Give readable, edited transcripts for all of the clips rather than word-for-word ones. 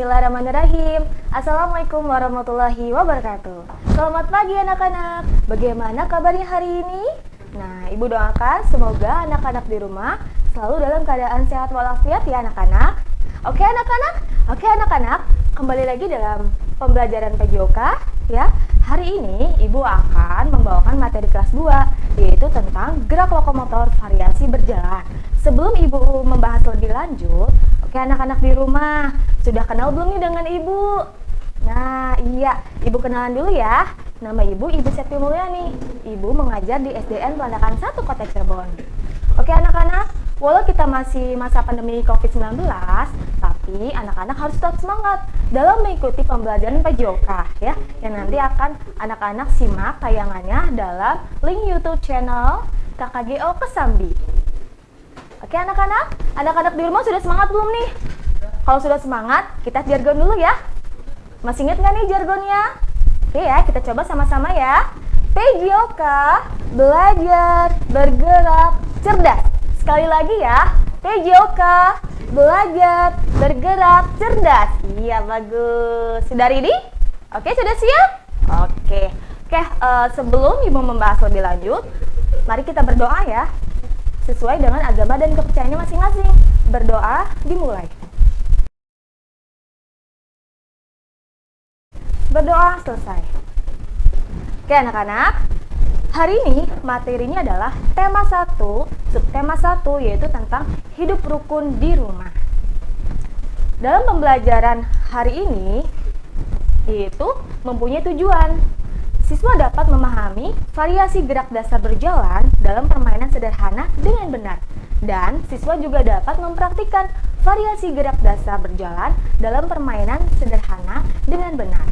Bismillahirrahmanirrahim. Assalamualaikum warahmatullahi wabarakatuh. Selamat pagi anak-anak. Bagaimana kabarnya hari ini? Nah, Ibu doakan semoga anak-anak di rumah selalu dalam keadaan sehat walafiat ya anak-anak. Oke anak-anak, kembali lagi dalam pembelajaran PJOK ya. Hari ini Ibu akan membawakan materi kelas 2, yaitu tentang gerak lokomotor variasi berjalan. Sebelum Ibu membahas lebih lanjut, oke anak-anak di rumah, sudah kenal belum nih dengan Ibu? Nah iya, Ibu kenalan dulu ya. Nama Ibu Seti Mulyani. Ibu mengajar di SDN Pelandakan 1 Kota Cirebon. Oke anak-anak, walau kita masih masa pandemi COVID-19, tapi anak-anak harus tetap semangat dalam mengikuti pembelajaran PJOK ya, yang nanti akan anak-anak simak tayangannya dalam link YouTube channel KKGO Kesambi. Oke anak-anak di rumah sudah semangat belum nih? Kalau sudah semangat, kita jargon dulu ya. Masih ingat nggak nih jargonnya? Oke ya, kita coba sama-sama ya. PJOK, belajar, bergerak, cerdas. Sekali lagi ya, PJOK, belajar, bergerak, cerdas. Iya, bagus. Sudah ready? Oke, sudah siap? Oke, sebelum Ibu membahas lebih lanjut, mari kita berdoa ya. Sesuai dengan agama dan kepercayaannya masing-masing. Berdoa dimulai. Berdoa selesai. Oke anak-anak, hari ini materinya adalah tema 1, subtema 1, yaitu tentang hidup rukun di rumah. Dalam pembelajaran hari ini, yaitu mempunyai tujuan. Siswa dapat memahami variasi gerak dasar berjalan dalam permainan sederhana dengan benar. Dan siswa juga dapat mempraktikkan variasi gerak dasar berjalan dalam permainan sederhana dengan benar.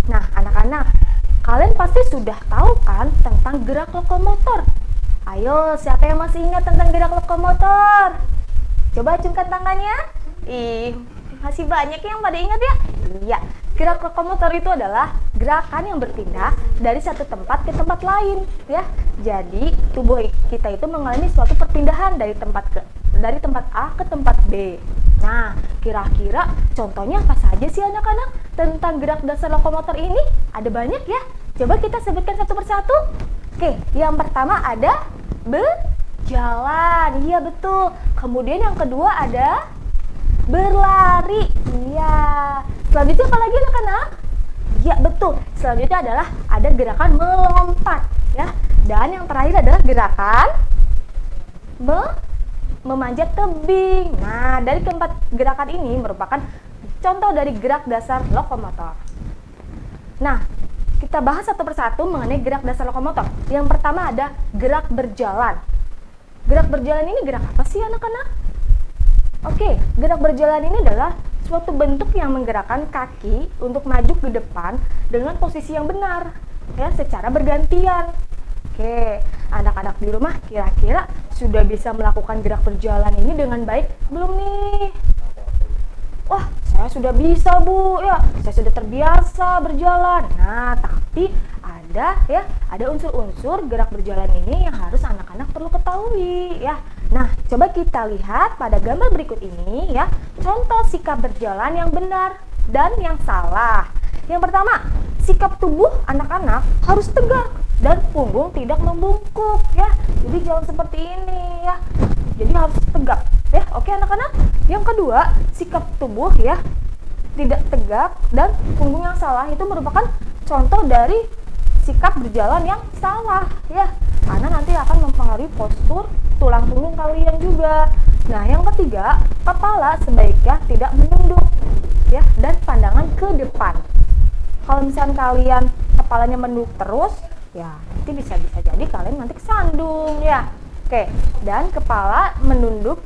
Nah, anak-anak, kalian pasti sudah tahu kan tentang gerak lokomotor? Ayo, siapa yang masih ingat tentang gerak lokomotor? Coba acungkan tangannya. Masih banyak yang pada ingat ya? Iya, gerak lokomotor itu adalah gerakan yang berpindah dari satu tempat ke tempat lain ya. Jadi, tubuh kita itu mengalami suatu perpindahan dari tempat A ke tempat B. Nah, kira-kira contohnya apa saja sih anak-anak tentang gerak dasar lokomotor ini? Ada banyak ya. Coba kita sebutkan satu persatu. Oke, yang pertama ada berjalan. Iya, betul. Kemudian yang kedua ada berlari. Iya. Selanjutnya apa lagi anak-anak? Ya, betul. Selanjutnya adalah ada gerakan melompat ya. Dan yang terakhir adalah gerakan memanjat tebing. Nah, dari keempat gerakan ini merupakan contoh dari gerak dasar lokomotor. Nah, kita bahas satu persatu mengenai gerak dasar lokomotor. Yang pertama ada gerak berjalan. Gerak berjalan ini gerak apa sih anak-anak? Oke, gerak berjalan ini adalah suatu bentuk yang menggerakkan kaki untuk maju ke depan dengan posisi yang benar, ya, secara bergantian. Oke, anak-anak di rumah kira-kira sudah bisa melakukan gerak berjalan ini dengan baik belum nih? Wah, saya sudah bisa Bu, ya, saya sudah terbiasa berjalan. Nah, tapi ada unsur-unsur gerak berjalan ini yang harus anak-anak perlu ketahui, ya. Nah, coba kita lihat pada gambar berikut ini ya, contoh sikap berjalan yang benar dan yang salah. Yang pertama, sikap tubuh anak-anak harus tegak dan punggung tidak membungkuk ya. Jadi jangan seperti ini ya. Jadi harus tegak ya. Oke anak-anak. Yang kedua, sikap tubuh ya tidak tegak dan punggung yang salah itu merupakan contoh dari sikap berjalan yang salah ya. Karena nanti akan mempengaruhi postur tulang punggung kalian juga. Nah, yang ketiga, kepala sebaiknya tidak menunduk ya dan pandangan ke depan. Kalau misalnya kalian kepalanya menunduk terus, ya nanti bisa jadi kalian nanti kesandung ya. Oke, dan kepala menunduk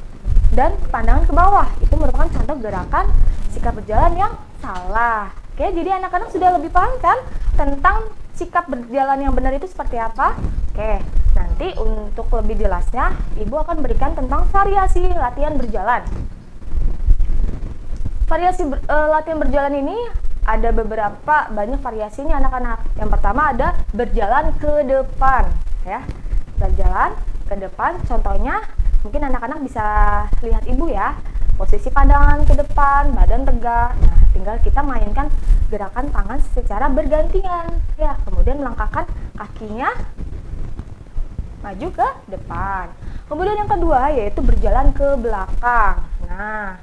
dan pandangan ke bawah itu merupakan contoh gerakan sikap berjalan yang salah. Oke, jadi anak-anak sudah lebih paham kan tentang sikap berjalan yang benar itu seperti apa? Oke, nanti untuk lebih jelasnya Ibu akan berikan tentang variasi latihan berjalan. Variasi latihan berjalan ini ada banyak variasinya anak-anak. Yang pertama ada berjalan ke depan ya. Berjalan ke depan, contohnya mungkin anak-anak bisa lihat Ibu ya. posisi pandangan ke depan, badan tegak. Nah, tinggal kita mainkan gerakan tangan secara bergantian ya. Kemudian melangkahkan kakinya maju ke depan. Kemudian yang kedua yaitu berjalan ke belakang. Nah,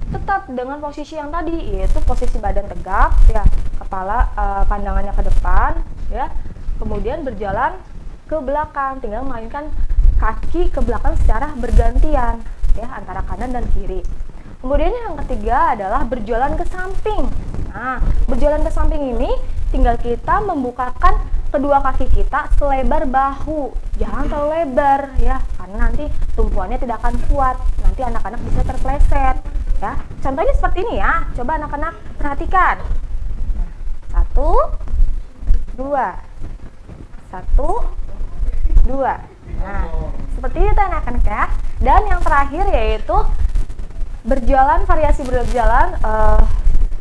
tetap dengan posisi yang tadi, yaitu posisi badan tegak ya, kepala pandangannya ke depan ya. Kemudian berjalan ke belakang, tinggal mainkan kaki ke belakang secara bergantian ya, antara kanan dan kiri. Kemudian yang ketiga adalah berjalan ke samping. Nah, berjalan ke samping ini tinggal kita membukakan kedua kaki kita selebar bahu. Jangan terlalu lebar ya, karena nanti tumpuannya tidak akan kuat. Nanti anak-anak bisa terpleset ya. Contohnya seperti ini ya. Coba anak-anak perhatikan. Nah, 1 2 1 2. Nah, seperti itu anak-anak ya. Dan yang terakhir yaitu berjalan, variasi berjalan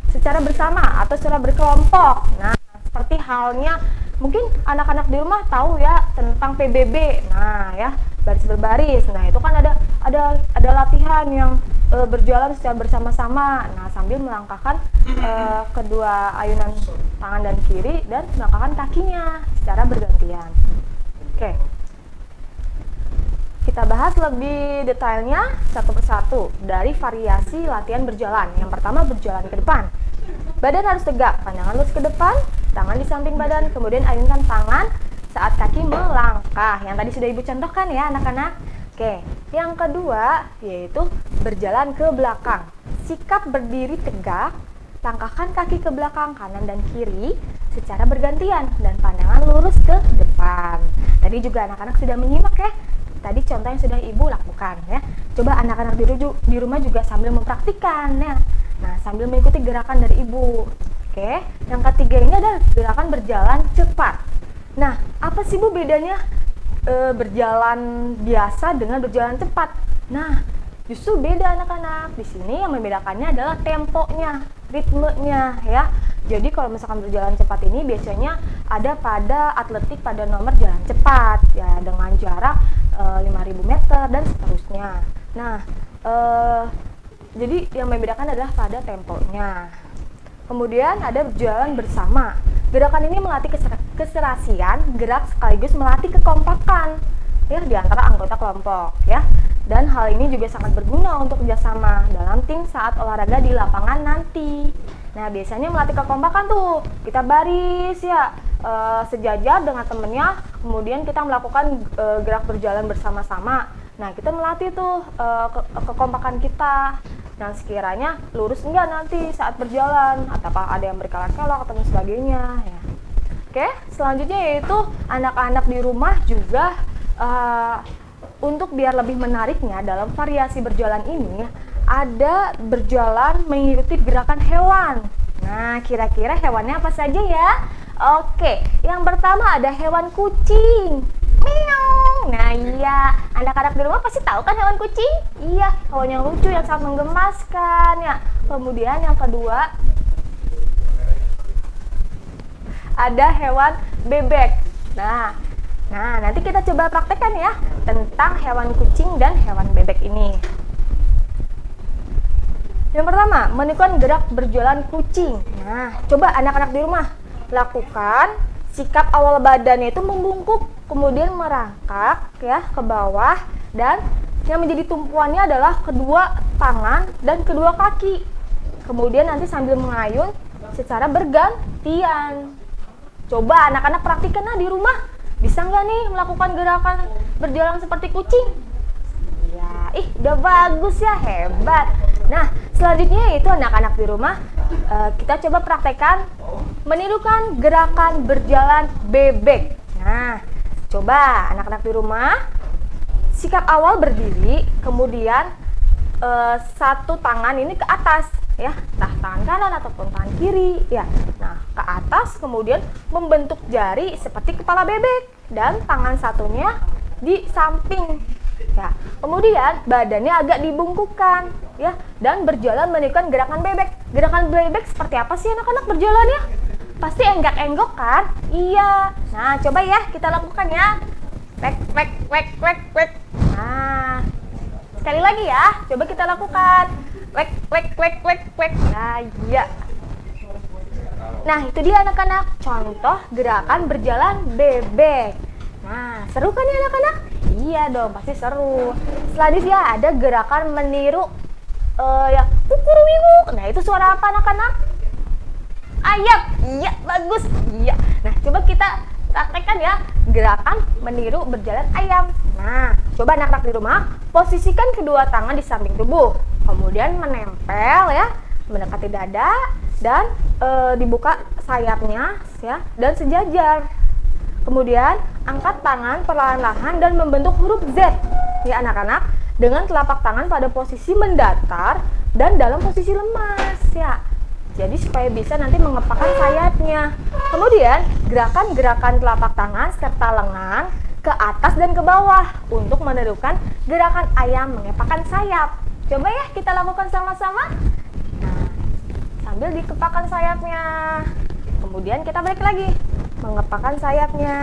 secara bersama atau secara berkelompok. Nah, seperti halnya mungkin anak-anak di rumah tahu ya tentang PBB. Nah, ya, baris berbaris. Nah, itu kan ada latihan yang berjalan secara bersama-sama. Nah, sambil melangkahkan kedua ayunan tangan dan kiri dan melangkahkan kakinya secara bergantian. Oke. Kita bahas lebih detailnya satu persatu dari variasi latihan berjalan. Yang pertama berjalan ke depan. Badan harus tegak, pandangan lurus ke depan, tangan di samping badan, kemudian ayunkan tangan saat kaki melangkah. Yang tadi sudah Ibu contohkan ya anak-anak. Oke, yang kedua yaitu berjalan ke belakang. Sikap berdiri tegak, langkahkan kaki ke belakang kanan dan kiri secara bergantian dan pandangan lurus ke depan. Tadi juga anak-anak sudah menyimak ya. Tadi contoh yang sudah Ibu lakukan ya. Coba anak-anak di rumah juga sambil mempraktikkan ya. Nah, sambil mengikuti gerakan dari Ibu. Oke, yang ketiga ini adalah gerakan berjalan cepat. Nah, apa sih Bu bedanya berjalan biasa dengan berjalan cepat? Nah, justru beda anak-anak. Di sini yang membedakannya adalah temponya, ritmenya ya. Jadi kalau misalkan berjalan cepat ini biasanya ada pada atletik pada nomor jalan cepat ya, dengan jarak 5.000 meter dan seterusnya. Nah, jadi yang membedakan adalah pada temponya. Kemudian ada berjalan bersama. Gerakan ini melatih keserasian gerak sekaligus melatih kekompakan ya di antara anggota kelompok ya. Dan hal ini juga sangat berguna untuk kerjasama dalam tim saat olahraga di lapangan nanti. Nah, biasanya melatih kekompakan tuh, kita baris ya, sejajar dengan temennya, kemudian kita melakukan gerak berjalan bersama-sama. Nah, kita melatih tuh kekompakan kita. Nah, sekiranya lurus enggak nanti saat berjalan, ataukah ada yang berkelok-kelok atau sebagainya ya. Oke, selanjutnya yaitu anak-anak di rumah juga untuk biar lebih menariknya dalam variasi berjalan ini ada berjalan mengikuti gerakan hewan. Nah, kira-kira hewannya apa saja ya? Oke, yang pertama ada hewan kucing. Meong. Nah iya, anak-anak di rumah pasti tahu kan hewan kucing? Iya, hewan yang lucu yang sangat menggemaskan ya. Kemudian yang kedua ada hewan bebek. Nah, nanti kita coba praktekkan ya tentang hewan kucing dan hewan bebek ini. Yang pertama, menirukan gerak berjalan kucing. Nah, coba anak-anak di rumah lakukan sikap awal badannya itu membungkuk, kemudian merangkak ya ke bawah, dan yang menjadi tumpuannya adalah kedua tangan dan kedua kaki. Kemudian nanti sambil mengayun secara bergantian. Coba anak-anak praktikkan di rumah. Bisa nggak nih melakukan gerakan berjalan seperti kucing? Ya, udah bagus ya, hebat. Nah, selanjutnya yaitu anak-anak di rumah kita coba praktekkan menirukan gerakan berjalan bebek. Nah, coba anak-anak di rumah sikap awal berdiri, kemudian satu tangan ini ke atas ya, entah tangan kanan ataupun tangan kiri ya. Nah, ke atas kemudian membentuk jari seperti kepala bebek dan tangan satunya di samping ya. Kemudian badannya agak dibungkukkan ya dan berjalan menirukan gerakan bebek. Gerakan bebek seperti apa sih anak-anak berjalannya? Pasti enggak-enggok kan? Iya. Nah, coba ya kita lakukan ya. Wek wek wek wek wek. Nah, sekali lagi ya, coba kita lakukan. Wek. Nah, iya. Nah, itu dia anak-anak, contoh gerakan berjalan bebek. Nah, seru kan ya anak-anak? Iya dong, pasti seru. Selanjutnya ada gerakan meniru ya kukuruwiwuk. Nah, itu suara apa anak-anak? Ayam. Iya, bagus. Iya. Nah, coba kita praktekkan ya gerakan meniru berjalan ayam. Nah, coba anak-anak di rumah posisikan kedua tangan di samping tubuh, kemudian menempel ya, mendekati dada dan dibuka sayapnya ya dan sejajar. Kemudian angkat tangan perlahan-lahan dan membentuk huruf Z ya anak-anak, dengan telapak tangan pada posisi mendatar dan dalam posisi lemas ya. Jadi supaya bisa nanti mengepakkan sayapnya. Kemudian gerakan-gerakan telapak tangan serta lengan ke atas dan ke bawah untuk menirukan gerakan ayam mengepakkan sayap. Coba ya kita lakukan sama-sama. Nah, sambil dikepakkan sayapnya. Kemudian kita balik lagi, mengepakkan sayapnya.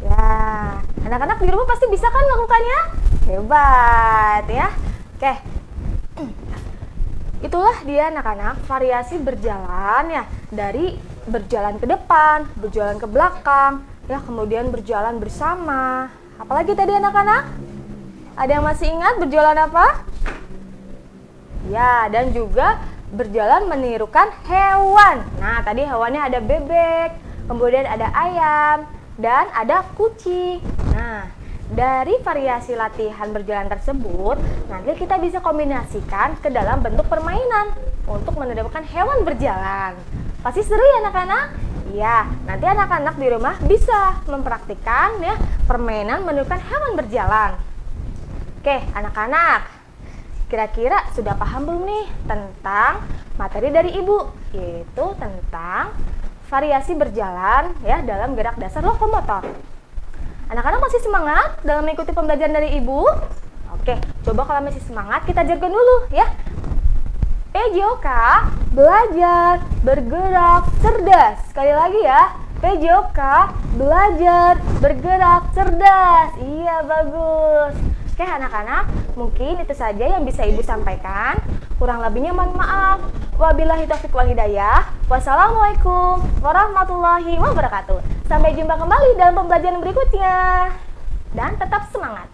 Ya, anak-anak di rumah pasti bisa kan melakukannya? Hebat ya. Oke. Itulah dia anak-anak variasi berjalan ya, dari berjalan ke depan, berjalan ke belakang, ya kemudian berjalan bersama. Apalagi tadi anak-anak? Ada yang masih ingat berjalan apa? Ya, dan juga berjalan menirukan hewan. Nah, tadi hewannya ada bebek, kemudian ada ayam, dan ada kucing. Nah, dari variasi latihan berjalan tersebut, nanti kita bisa kombinasikan ke dalam bentuk permainan untuk menirukan hewan berjalan. Pasti seru ya anak-anak? Iya, nanti anak-anak di rumah bisa mempraktikkan ya permainan menirukan hewan berjalan. Oke, anak-anak, kira-kira sudah paham belum nih tentang materi dari Ibu, yaitu tentang variasi berjalan ya dalam gerak dasar lokomotor. Anak-anak masih semangat dalam mengikuti pembelajaran dari Ibu? Oke, coba kalau masih semangat kita jargon dulu ya. PJOK, belajar, bergerak, cerdas. Sekali lagi ya, PJOK, belajar, bergerak, cerdas. Iya, bagus. Oke anak-anak, mungkin itu saja yang bisa Ibu sampaikan. Kurang lebihnya mohon maaf. Wabillahi taufiq wal hidayah. Wassalamualaikum warahmatullahi wabarakatuh. Sampai jumpa kembali dalam pembelajaran berikutnya. Dan tetap semangat.